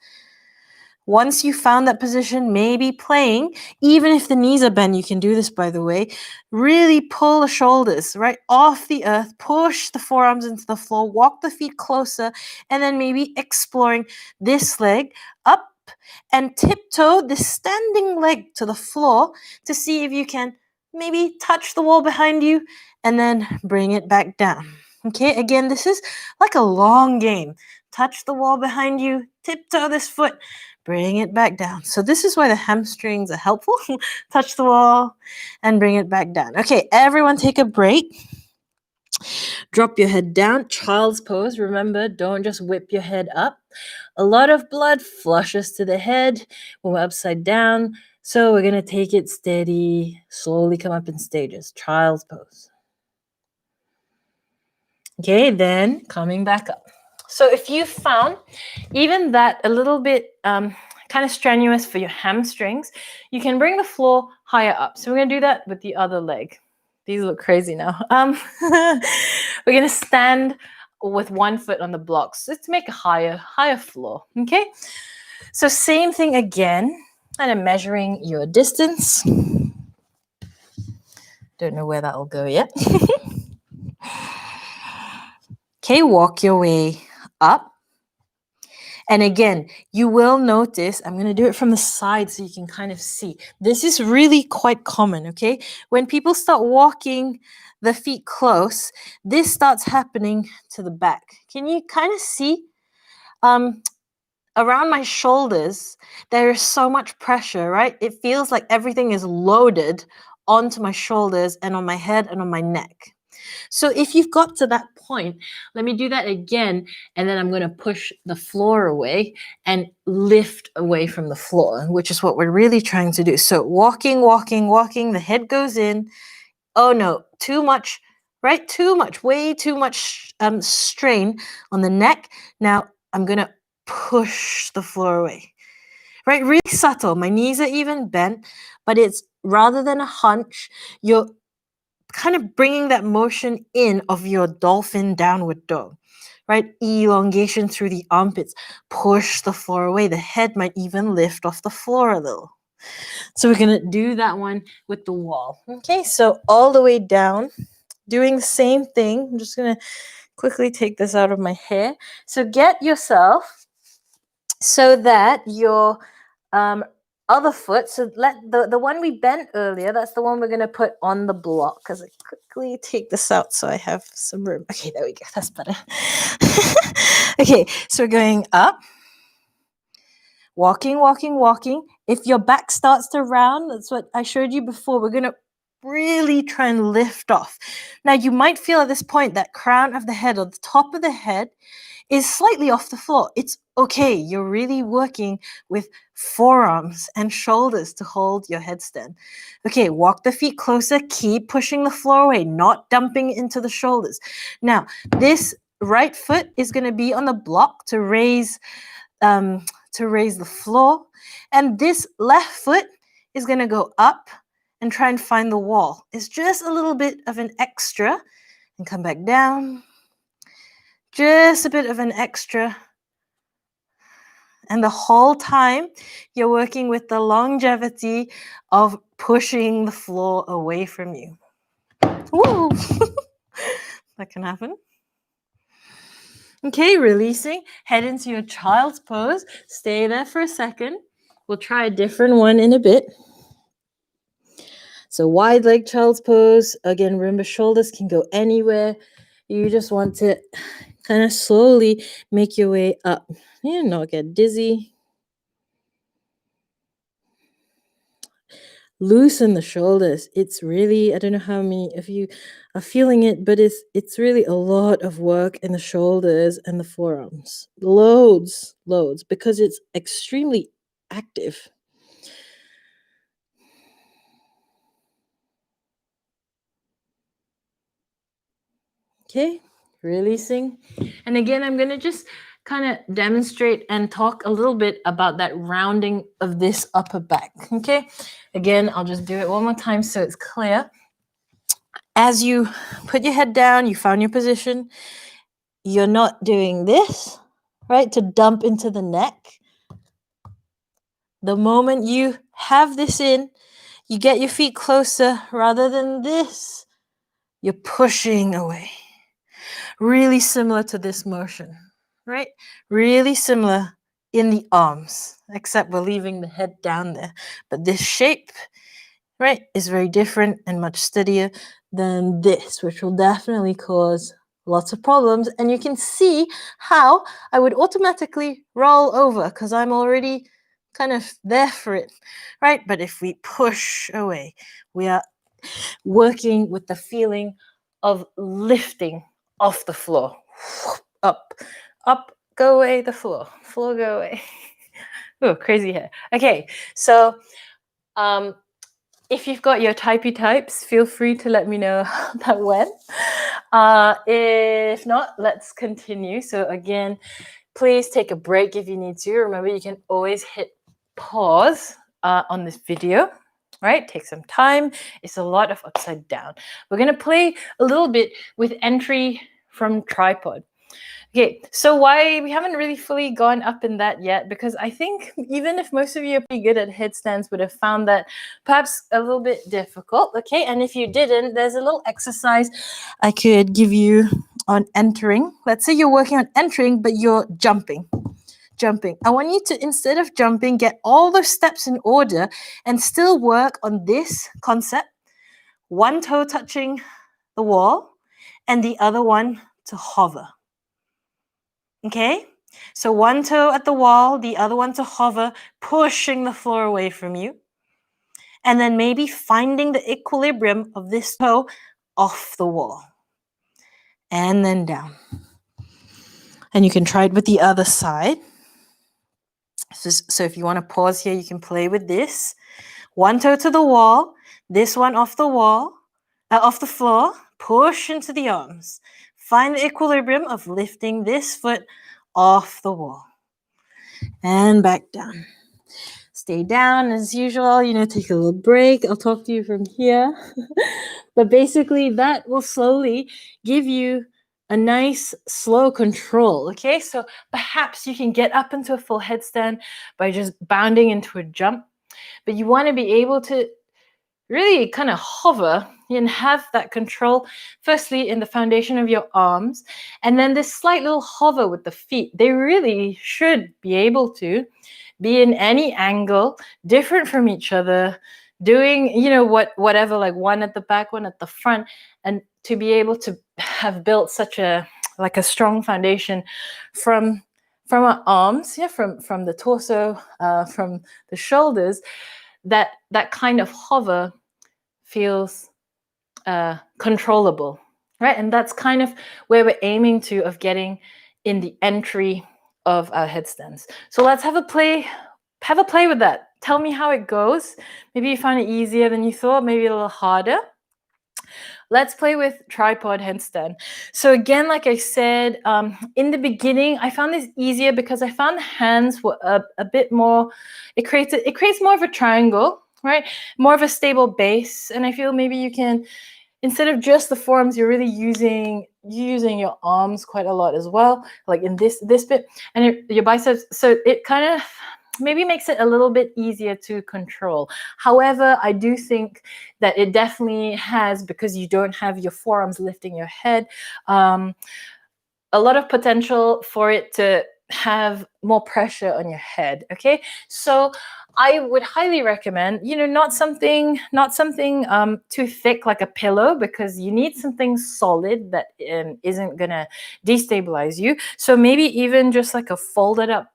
Once you found that position, maybe playing, even if the knees are bent, you can do this, by the way, really pull the shoulders right off the earth, push the forearms into the floor, walk the feet closer, and then maybe exploring this leg up and tiptoe this standing leg to the floor to see if you can maybe touch the wall behind you and then bring it back down. Okay, again, this is like a long game. Touch the wall behind you, tiptoe this foot, bring it back down. So this is why the hamstrings are helpful. Touch the wall and bring it back down. Okay, everyone take a break. Drop your head down. Child's pose. Remember, don't just whip your head up. A lot of blood flushes to the head when we're upside down. So we're going to take it steady, slowly come up in stages. Child's pose. Okay, then coming back up. So if you found even that a little bit kind of strenuous for your hamstrings, you can bring the floor higher up. So we're going to do that with the other leg. These look crazy now. We're going to stand with one foot on the blocks. Let's make a higher floor. Okay. So same thing again. And I'm measuring your distance. Don't know where that will go yet. Okay, walk your way up. And again, you will notice, I'm going to do it from the side so you can kind of see. This is really quite common, okay? When people start walking the feet close, this starts happening to the back. Can you kind of see? Around my shoulders, there is so much pressure, right? It feels like everything is loaded onto my shoulders and on my head and on my neck. So if you've got to that point, let me do that again, and then I'm going to push the floor away and lift away from the floor, which is what we're really trying to do. So walking, the head goes in. Oh no, too much, right? Too much, way too much strain on the neck. Now I'm going to push the floor away. right? Really subtle. My knees are even bent, but it's rather than a hunch, you're kind of bringing that motion in of your dolphin downward dog, right? Elongation through the armpits. Push the floor away. The head might even lift off the floor a little. So we're going to do that one with the wall. Okay, so all the way down, doing the same thing. I'm just going to quickly take this out of my hair. So get yourself so that your other foot, so let the one we bent earlier, that's the one we're going to put on the block. Because I quickly take this out so I have some room. Okay, there we go. That's better. Okay, so we're going up. Walking, walking, walking. If your back starts to round, that's what I showed you before. We're going to really try and lift off. Now, you might feel at this point that crown of the head or the top of the head is slightly off the floor. It's okay. You're really working with forearms and shoulders to hold your headstand. Okay, walk the feet closer. Keep pushing the floor away, not dumping into the shoulders. Now, this right foot is going to be on the block to raise the floor. And this left foot is going to go up and try and find the wall. It's just a little bit of an extra and come back down. Just a bit of an extra. And the whole time you're working with the longevity of pushing the floor away from you. Woo! That can happen. Okay, releasing. Head into your child's pose. Stay there for a second. We'll try a different one in a bit. So wide leg child's pose. Again, remember shoulders can go anywhere. You just want to kind of slowly make your way up and not get dizzy. Loosen the shoulders. It's really, I don't know how many of you are feeling it, but it's really a lot of work in the shoulders and the forearms. Loads, because it's extremely active. Okay, releasing. And again, I'm going to just kind of demonstrate and talk a little bit about that rounding of this upper back. Okay, again, I'll just do it one more time so it's clear. As you put your head down, you found your position. You're not doing this, right, to dump into the neck. The moment you have this in, you get your feet closer rather than this. You're pushing away. Really similar to this motion, right? Really similar in the arms, except we're leaving the head down there. But this shape, right, is very different and much steadier than this, which will definitely cause lots of problems. And you can see how I would automatically roll over because I'm already kind of there for it, right? But if we push away, we are working with the feeling of lifting off the floor. Up, go away, the floor, go away. Oh, crazy hair. Okay, so if you've got your typey types, feel free to let me know how that went. If not, let's continue. So again, please take a break if you need to. Remember, you can always hit pause on this video, right? Take some time. It's a lot of upside down. We're going to play a little bit with entry from tripod. Okay, so why we haven't really fully gone up in that yet, because I think even if most of you are pretty good at headstands, would have found that perhaps a little bit difficult, okay? And if you didn't, there's a little exercise I could give you on entering. Let's say you're working on entering, but you're jumping. I want you to, instead of jumping, get all those steps in order and still work on this concept. One toe touching the wall and the other one to hover. Okay, so one toe at the wall, the other one to hover, pushing the floor away from you. And then maybe finding the equilibrium of this toe off the wall. And then down. And you can try it with the other side. So if you want to pause here, you can play with this. One toe to the wall, this one off the wall, off the floor, push into the arms. Find the equilibrium of lifting this foot off the wall and back down. stay down as usual, take a little break. I'll talk to you from here. But basically that will slowly give you a nice slow control. Okay, so perhaps you can get up into a full headstand by just bounding into a jump, but you want to be able to really kind of hover and have that control, firstly in the foundation of your arms, and then this slight little hover with the feet. They really should be able to be in any angle, different from each other, doing, whatever, like one at the back, one at the front, and to be able to have built such a strong foundation from our arms, from the torso, from the shoulders, that kind of hover feels controllable, right? And that's kind of where we're aiming to of getting in the entry of our headstands. So let's have a play with that. Tell me how it goes. Maybe you find it easier than you thought, maybe a little harder. Let's play with tripod headstand. So again, like I said, in the beginning, I found this easier because I found the hands were a bit more, it creates more of a triangle, right? More of a stable base. And I feel maybe you can, instead of just the forearms, you're really using your arms quite a lot as well, like in this bit, and your biceps. So it kind of maybe makes it a little bit easier to control. However, I do think that it definitely has, because you don't have your forearms lifting your head, a lot of potential for it to have more pressure on your head. Okay, so I would highly recommend, not something too thick like a pillow, because you need something solid that isn't gonna destabilize you. So maybe even just like a folded up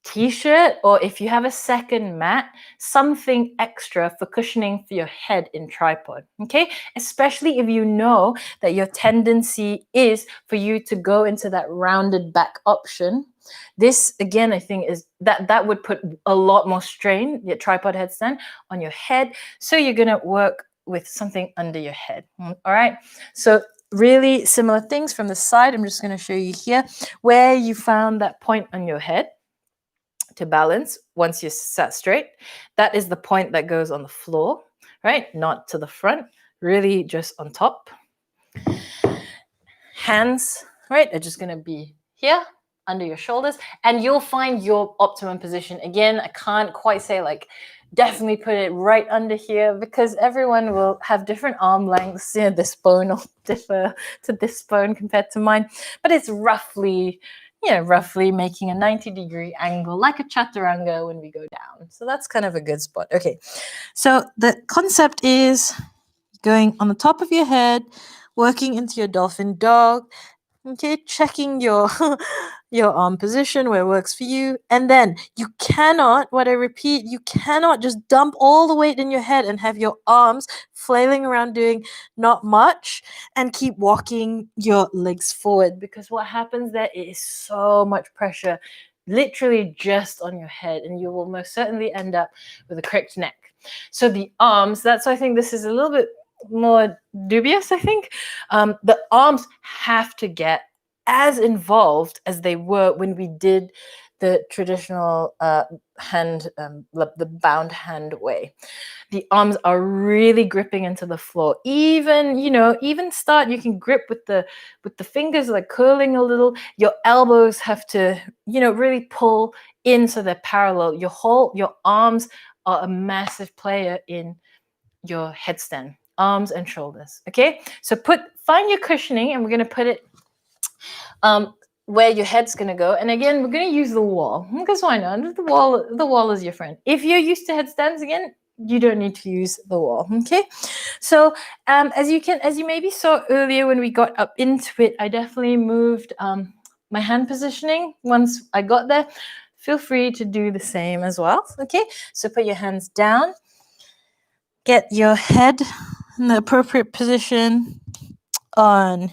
t-shirt, or if you have a second mat, something extra for cushioning for your head in tripod. Okay, especially if you know that your tendency is for you to go into that rounded back option. This again, I think, is that would put a lot more strain, your tripod headstand, on your head. So you're gonna work with something under your head. All right, so really similar things from the side. I'm just going to show you here where you found that point on your head to balance. Once you're sat straight, that is the point that goes on the floor, right? Not to the front, really just on top. Hands, right, are just going to be here under your shoulders, and you'll find your optimum position. Again, I can't quite say like definitely put it right under here, because everyone will have different arm lengths. This bone will differ to this bone compared to mine, but it's roughly making a 90-degree angle, like a chaturanga when we go down. So that's kind of a good spot. Okay, so the concept is going on the top of your head, working into your dolphin dog. Okay, checking your your arm position where it works for you. And then you cannot, what I repeat, you cannot just dump all the weight in your head and have your arms flailing around doing not much and keep walking your legs forward, because what happens there is so much pressure literally just on your head, and you will most certainly end up with a cricked neck. So the arms, that's why I think this is a little bit more dubious. I think the arms have to get as involved as they were when we did the traditional hand, the bound hand way. The arms are really gripping into the floor. Even start, you can grip with the fingers, like curling a little. Your elbows have to really pull in so they're parallel. Your arms are a massive player in your headstand, arms and shoulders. Okay, so find your cushioning, and we're going to put it where your head's going to go. And again, we're going to use the wall, because why not? The wall is your friend. If you're used to headstands, again, you don't need to use the wall. Okay, so as you maybe saw earlier when we got up into it, I definitely moved my hand positioning once I got there. Feel free to do the same as well. Okay, so put your hands down. Get your head in the appropriate position on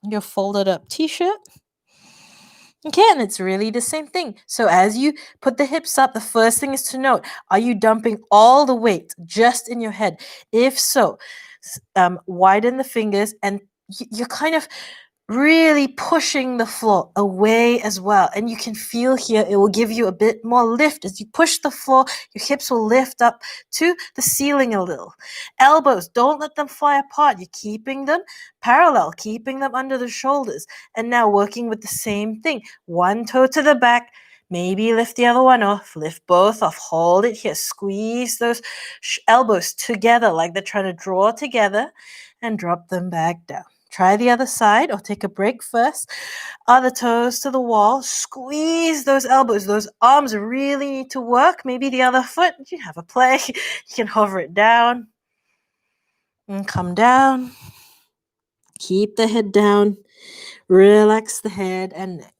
your folded up t-shirt. Okay, and it's really the same thing. So as you put the hips up, the first thing is to note, are you dumping all the weight just in your head? If so, widen the fingers, and you're kind of really pushing the floor away as well. And you can feel here, it will give you a bit more lift. As you push the floor, your hips will lift up to the ceiling a little. Elbows, don't let them fly apart. You're keeping them parallel, keeping them under the shoulders. And now working with the same thing. One toe to the back, maybe lift the other one off, lift both off, hold it here, squeeze those elbows together like they're trying to draw together and drop them back down. Try the other side or take a break first. Other toes to the wall. Squeeze those elbows. Those arms really need to work. Maybe the other foot, you have a play. You can hover it down and come down. Keep the head down. Relax the head and neck.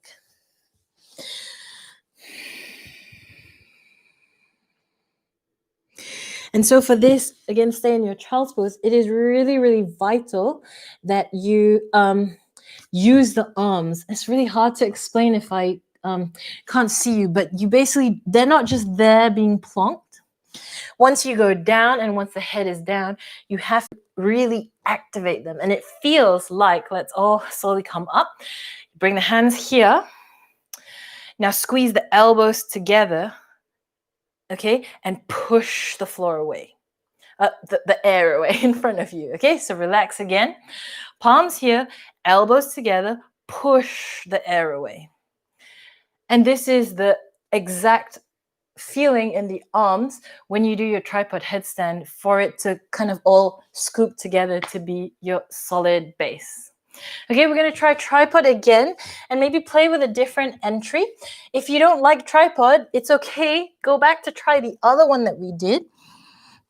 And so for this, again, stay in your child's pose, it is really, really vital that you use the arms. It's really hard to explain if I can't see you, but you basically, they're not just there being plonked. Once you go down and once the head is down, you have to really activate them. And it feels like, let's all slowly come up. Bring the hands here. Now squeeze the elbows together. Okay, and push the floor away, the air away in front of you. Okay, so relax again. Palms here, elbows together, push the air away. And this is the exact feeling in the arms when you do your tripod headstand for it to kind of all scoop together to be your solid base. Okay, we're going to try tripod again and maybe play with a different entry. If you don't like tripod, it's okay. Go back to try the other one that we did.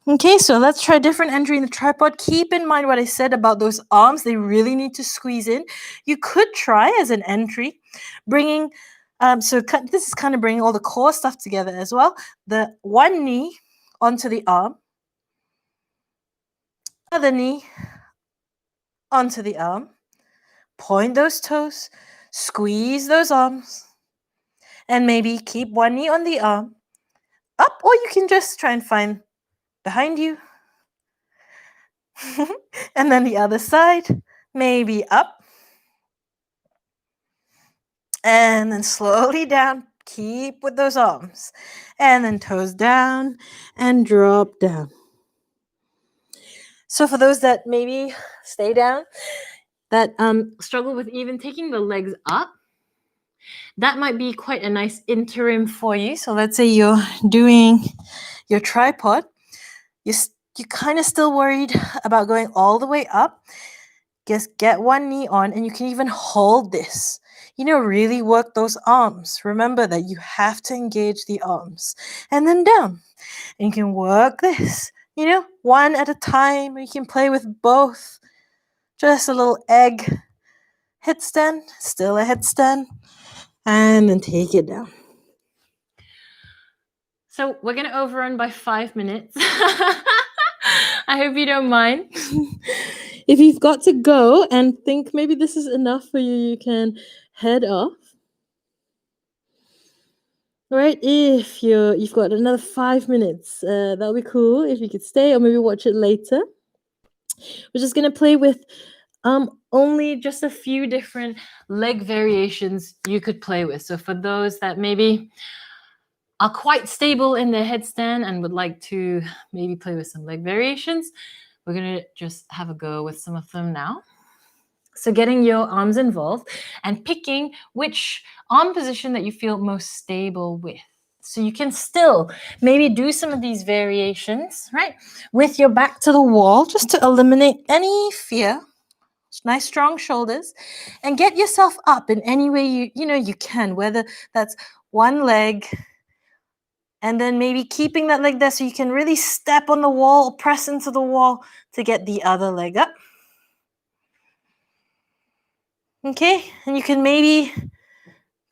Okay, so let's try a different entry in the tripod. Keep in mind what I said about those arms. They really need to squeeze in. You could try as an entry, bringing, this is kind of bringing all the core stuff together as well. The one knee onto the arm, other knee onto the arm. Point those toes, squeeze those arms, and maybe keep one knee on the arm, up, or you can just try and find behind you. And then the other side, maybe up, and then slowly down, keep with those arms, and then toes down and drop down. So for those that maybe stay down, that struggle with even taking the legs up, that might be quite a nice interim for you. So let's say you're doing your tripod, you're kind of still worried about going all the way up. Just get one knee on and you can even hold this. Really work those arms. Remember that you have to engage the arms. And then down. And you can work this, one at a time. You can play with both. Just a little egg headstand, still a headstand, and then take it down. So we're going to overrun by 5 minutes. I hope you don't mind. If you've got to go and think maybe this is enough for you, you can head off. All right, if you've got another 5 minutes, that'll be cool if you could stay or maybe watch it later. We're just going to play with only just a few different leg variations you could play with. So for those that maybe are quite stable in their headstand and would like to maybe play with some leg variations, we're going to just have a go with some of them now. So getting your arms involved and picking which arm position that you feel most stable with. So you can still maybe do some of these variations, right, with your back to the wall, just to eliminate any fear. Nice strong shoulders, and get yourself up in any way you can, whether that's one leg and then maybe keeping that leg there so you can really step on the wall, press into the wall to get the other leg up. Okay, and you can maybe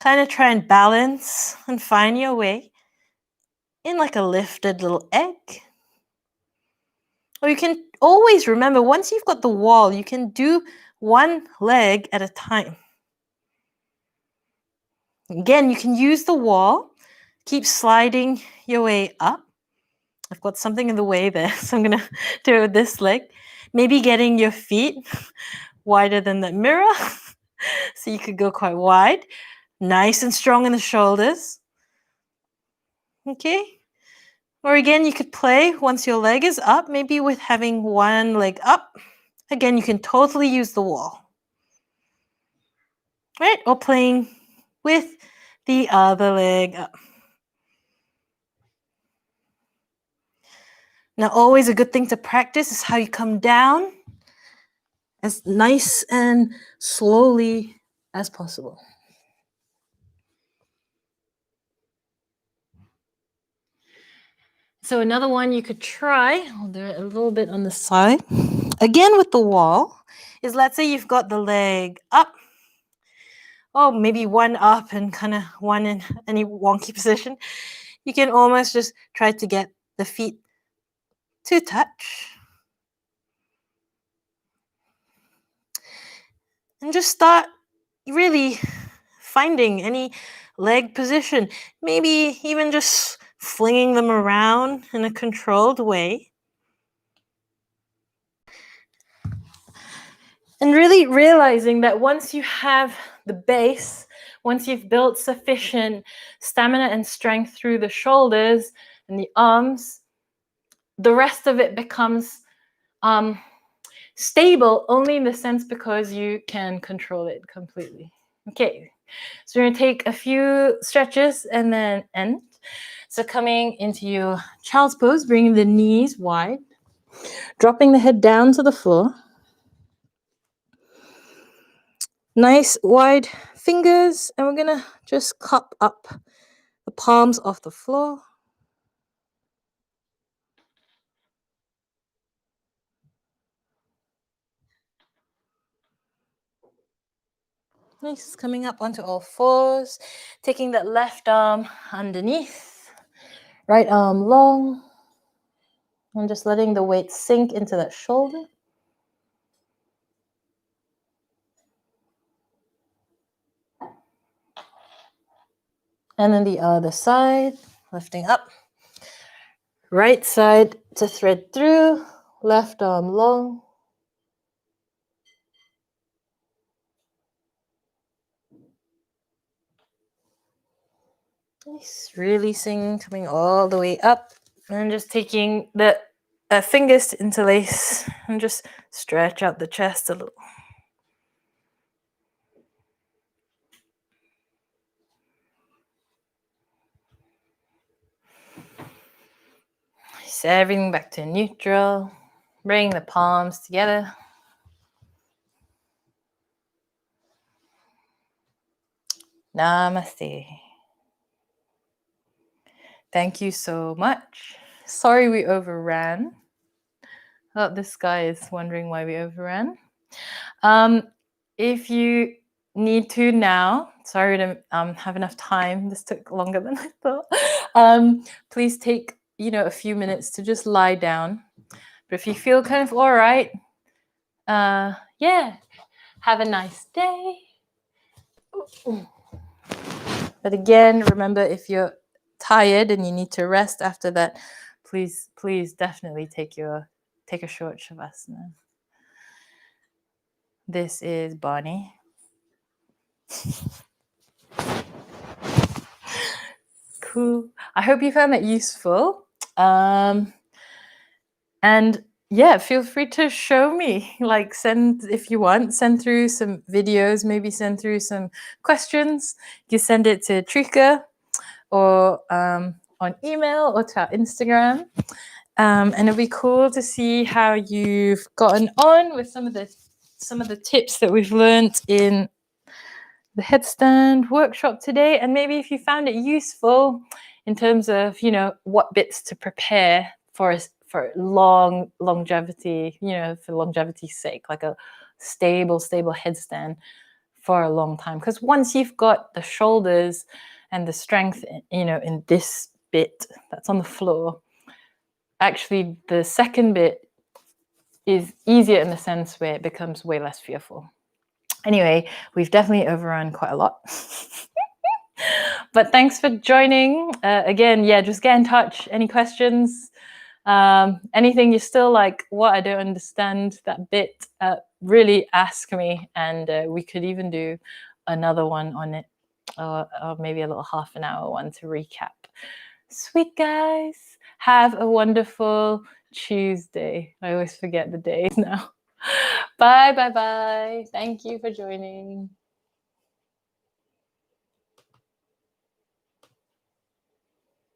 kind of try and balance and find your way in like a lifted little egg. Or you can always remember, once you've got the wall, you can do one leg at a time. Again, you can use the wall, keep sliding your way up. I've got something in the way there, so I'm going to do it with this leg. Maybe getting your feet wider than the mirror. So you could go quite wide, nice and strong in the shoulders. Okay. Or again, you could play once your leg is up, maybe with having one leg up. Again, you can totally use the wall. Right? Or playing with the other leg up. Now, always a good thing to practice is how you come down as nice and slowly as possible. So another one you could try, I'll do it a little bit on the side, again with the wall, is let's say you've got the leg up, oh, maybe one up and kind of one in any wonky position. You can almost just try to get the feet to touch. And just start really finding any leg position, maybe even just flinging them around in a controlled way. And really realizing that once you have the base, once you've built sufficient stamina and strength through the shoulders and the arms, the rest of it becomes stable only in the sense because you can control it completely. Okay, so we're going to take a few stretches and then end. So coming into your child's pose, bringing the knees wide, dropping the head down to the floor. Nice wide fingers, and we're going to just cup up the palms off the floor. Nice, coming up onto all fours, taking that left arm underneath, right arm long, and just letting the weight sink into that shoulder. And then the other side, lifting up. Right side to thread through, left arm long. Nice, releasing, coming all the way up, and just taking the fingers to interlace and just stretch out the chest a little. Nice, everything back to neutral. Bring the palms together. Namaste. Thank you so much. Sorry we overran. Oh, this guy is wondering why we overran. If you need to now, sorry to have enough time. This took longer than I thought. Please take a few minutes to just lie down. But if you feel kind of all right, yeah, have a nice day. But again, remember, if you're tired and you need to rest after that, please definitely take a short shavasana. This is Bonnie. Cool. I hope you found that useful. And yeah, feel free to show me, send through some videos, maybe send through some questions. You send it to Trika or on email or to our Instagram. And it'll be cool to see how you've gotten on with some of the tips that we've learned in the headstand workshop today, and maybe if you found it useful in terms of what bits to prepare for longevity, for longevity's sake, like a stable headstand for a long time. Because once you've got the shoulders and the strength in this bit that's on the floor, actually the second bit is easier in the sense where it becomes way less fearful. Anyway, we've definitely overrun quite a lot. But thanks for joining. Again, yeah, just get in touch. Any questions? Anything you're still like, what, I don't understand that bit, really ask me, and we could even do another one on it, or maybe a little half an hour one to recap. Sweet guys, have a wonderful Tuesday. I always forget the days now. Bye, bye, bye. Thank you for joining.